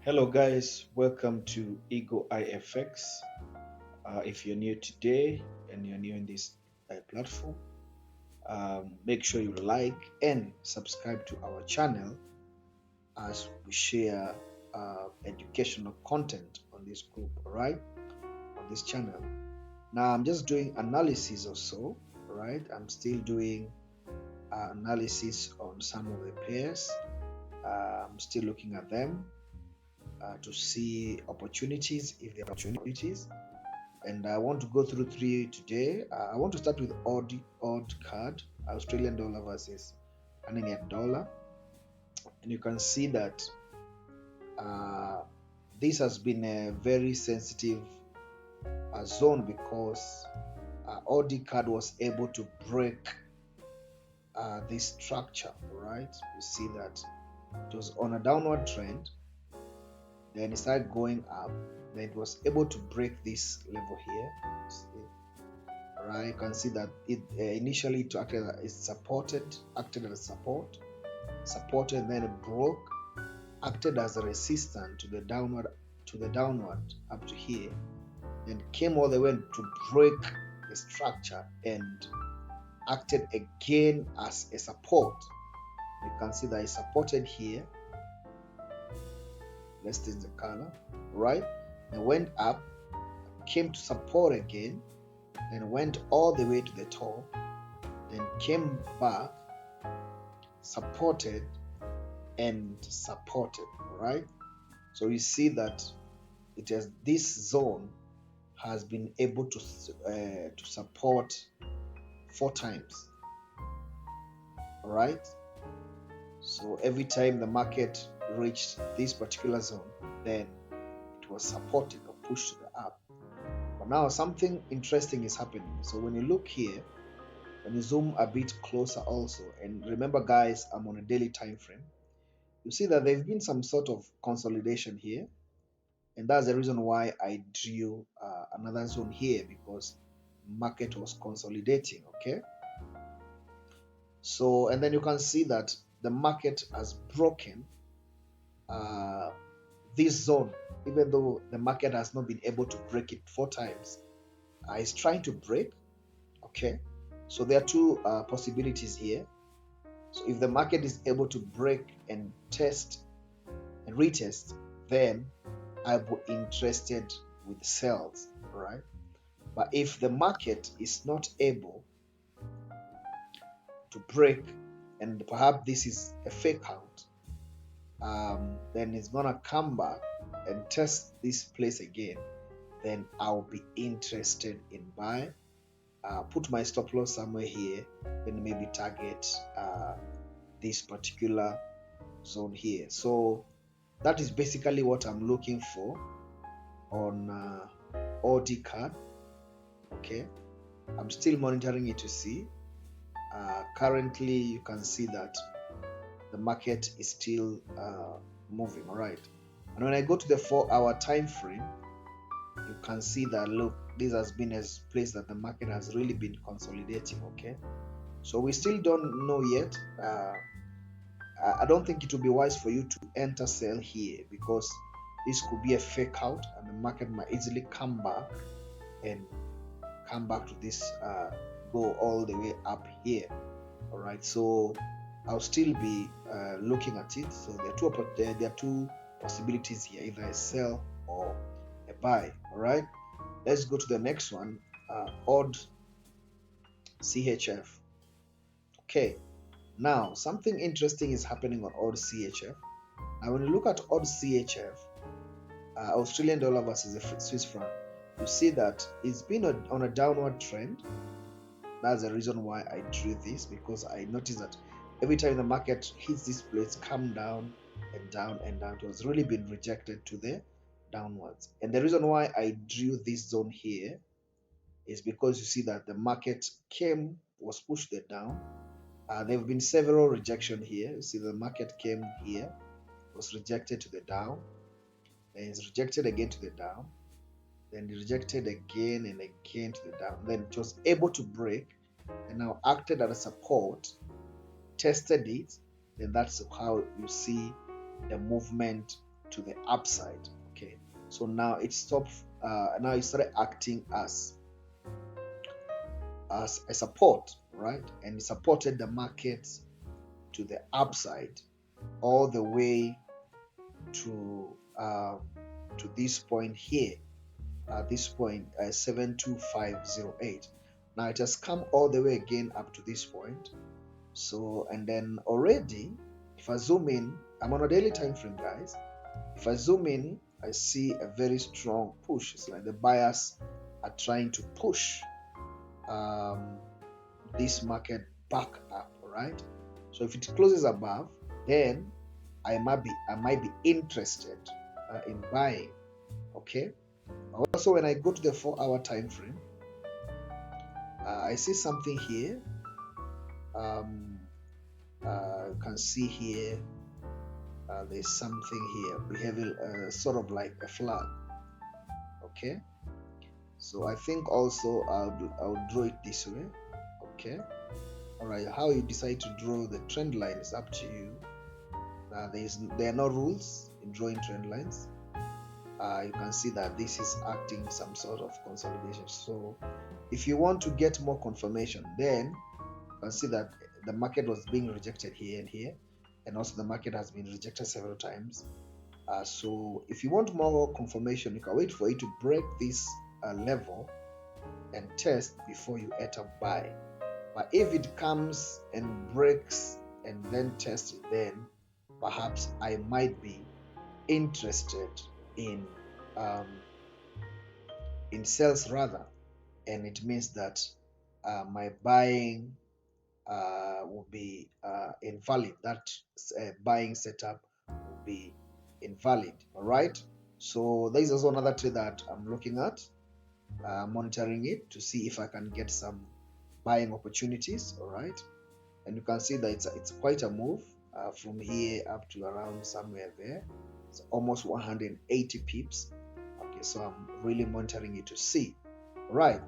Hello guys, welcome to Ego IFX. If you're new today and you're new in this platform, make sure you like and subscribe to our channel as we share educational content on this group, all right, on this channel. Now I'm just doing analysis or so, all right. I'm still doing analysis on some of the pairs. I'm still looking at them to see opportunities, if there are opportunities. And I want to go through three today. I want to start with Audcad, Australian dollar versus Canadian dollar. And you can see that this has been a very sensitive zone because Audcad was able to break this structure, right? You see that it was on a downward trend, then it started going up, then it was able to break this level here. Right, you can see that it initially it acted as support, supported, then it broke, acted as a resistance to the downward up to here, then came all the way to break the structure and acted again as a support. You can see that it supported here. Let's change the color, right? It went up, came to support again, then went all the way to the top, then came back, supported and supported, right? So you see that it has this zone has been able to support 4 times, all right? So every time the market reached this particular zone, then it was supported or pushed to the up. But now something interesting is happening. So when you look here, when you zoom a bit closer also, and remember guys, I'm on a daily time frame, you see that there's been some sort of consolidation here, and that's the reason why I drew another zone here, because market was consolidating. Okay, so and then you can see that the market has broken this zone, even though the market has not been able to break it 4 times. It's trying to break. Okay, so there are two possibilities here. So if the market is able to break and test and retest, then I'll be interested with sales, right? But if the market is not able to break, and perhaps this is a fake out, then it's gonna come back and test this place again, then I'll be interested in buy. Put my stop loss somewhere here, then maybe target this particular zone here. So that is basically what I'm looking for on Audcad. Okay, I'm still monitoring it to see. Currently you can see that the market is still moving, all right? And when I go to the 4-hour time frame, you can see that, look, this has been a place that the market has really been consolidating. Okay, so we still don't know yet. I don't think it will be wise for you to enter sell here, because this could be a fake out and the market might easily come back to this go all the way up here. All right, so I'll still be looking at it. So there are two possibilities here, either a sell or a buy. All right, let's go to the next one, AUDCHF. Okay, now something interesting is happening on AUDCHF. Now when you look at AUDCHF, Australian dollar versus the Swiss franc, you see that it's been on a downward trend. That's the reason why I drew this, because I noticed that every time the market hits this place, come down and down and down, it was really been rejected to the downwards. And the reason why I drew this zone here is because you see that the market was pushed it down. There have been several rejection here. You see the market came here, was rejected to the down, then it's rejected again to the down, then rejected again and again to the down, then it was able to break and now acted as a support, tested it, and that's how you see the movement to the upside. Okay, so now it stopped. Now it started acting as a support, right? And it supported the market to the upside all the way to this point here. This point 72508. Now it has come all the way again up to this point. So, and then already, if I zoom in, I'm on a daily time frame, guys. If I zoom in, I see a very strong push. It's like the buyers are trying to push this market back up, right? So if it closes above, then I might be interested in buying. Okay. Also, when I go to the 4-hour time frame, I see something here. You can see here there's something here behaving sort of like a flag. Okay, so I think also I'll draw it this way. Okay, all right. How you decide to draw the trend line is up to you. There are no rules in drawing trend lines. You can see that this is acting some sort of consolidation. So if you want to get more confirmation, then you can see that the market was being rejected here and here, and also the market has been rejected several times. So if you want more confirmation, you can wait for it to break this level and test before you enter buy. But if it comes and breaks and then tests it, then perhaps I might be interested in sales rather, and it means that my buying will be invalid. That buying setup will be invalid. All right. So there is also another trade that I'm looking at, monitoring it to see if I can get some buying opportunities. All right. And you can see that it's quite a move from here up to around somewhere there. It's almost 180 pips. Okay, so I'm really monitoring it to see. All right.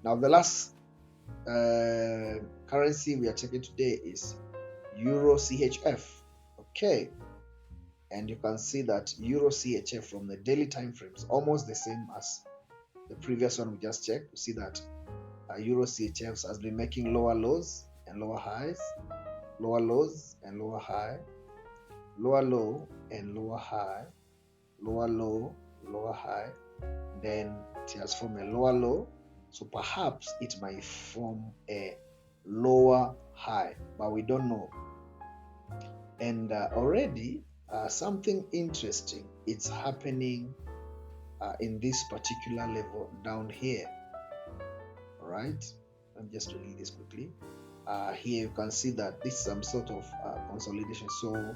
Now the last currency we are checking today is Euro CHF. Okay, and you can see that Euro CHF from the daily time frames almost the same as the previous one we just checked. You see that Euro CHF has been making lower lows and lower highs, lower lows and lower high, lower low and lower high, lower low, lower high. Then it has formed a lower low, so perhaps it might form a lower high, but we don't know. And already something interesting is happening in this particular level down here. All right, let me just read this quickly. Here you can see that this is some sort of consolidation, so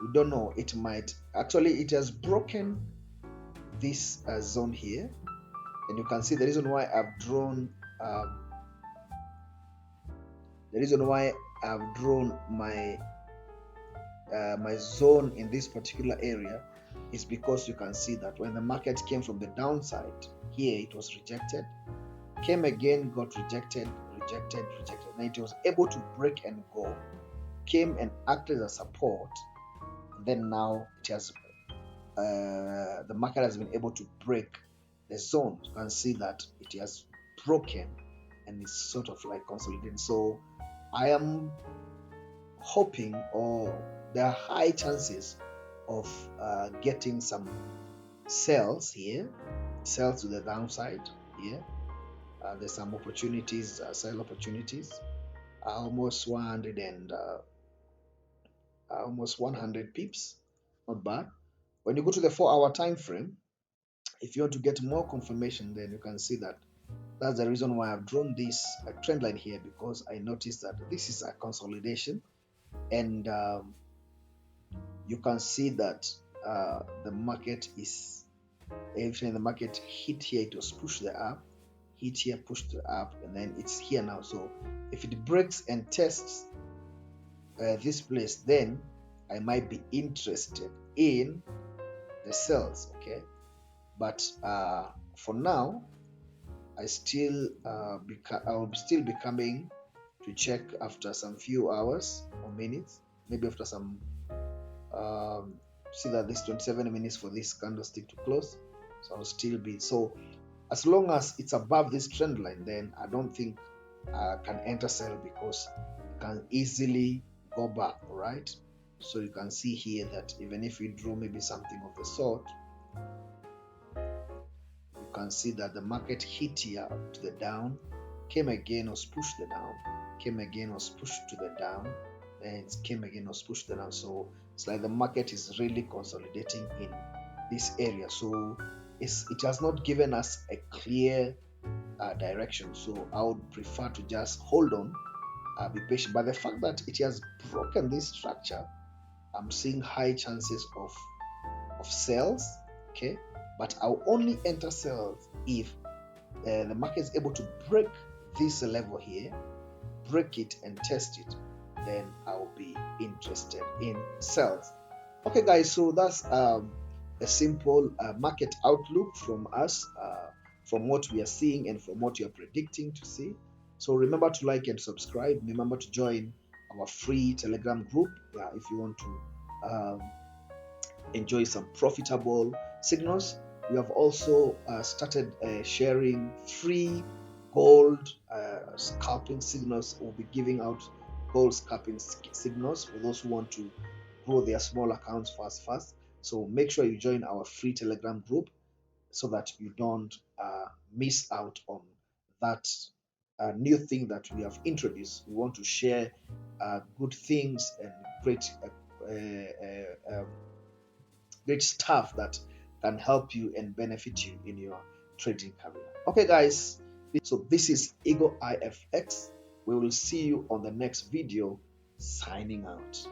we don't know. It might actually, it has broken this zone here, and you can see the reason why I've drawn my my zone in this particular area is because you can see that when the market came from the downside here, it was rejected, came again, got rejected, and it was able to break and go, came and acted as support, and then now it has the market has been able to break the zone. You can see that it has broken and it's sort of like consolidating. So I am hoping, or there are high chances of getting some sales here, sales to the downside here. There's some opportunities, sell opportunities, almost 100 and almost 100 pips, not bad. When you go to the 4-hour time frame, if you want to get more confirmation, then you can see that that's the reason why I've drawn this trend line here, because I noticed that this is a consolidation, and you can see that the market is, every time the market hit here, it was pushed up, hit here, pushed up, and then it's here now. So if it breaks and tests this place, then I might be interested in the sales. Okay, but for now, I will still be coming to check after some few hours or minutes, maybe after some See that this 27 minutes for this candlestick to close, so I'll still be, so as long as it's above this trend line, then I don't think I can enter sell, because it can easily go back. All right, so you can see here that even if we draw maybe something of the sort, you can see that the market hit here to the down, came again, was pushed the down, came again, was pushed to the down, and it came again, was pushed the down. So it's like the market is really consolidating in this area. So it has not given us a clear direction. So I would prefer to just hold on, be patient. But the fact that it has broken this structure, I'm seeing high chances of sales. Okay, but I'll only enter sales if the market is able to break this level here, break it and test it, then I'll be interested in sales. Okay guys, so that's a simple market outlook from us, from what we are seeing and from what you're predicting to see. So remember to like and subscribe. Remember to join our free Telegram group if you want to enjoy some profitable signals. We have also started sharing free gold scalping signals. We'll be giving out gold scalping signals for those who want to grow their small accounts fast. So make sure you join our free Telegram group so that you don't miss out on that new thing that we have introduced. We want to share good things and great great stuff that can help you and benefit you in your trading career. Okay guys, so this is Eagle IFX. We will see you on the next video. Signing out.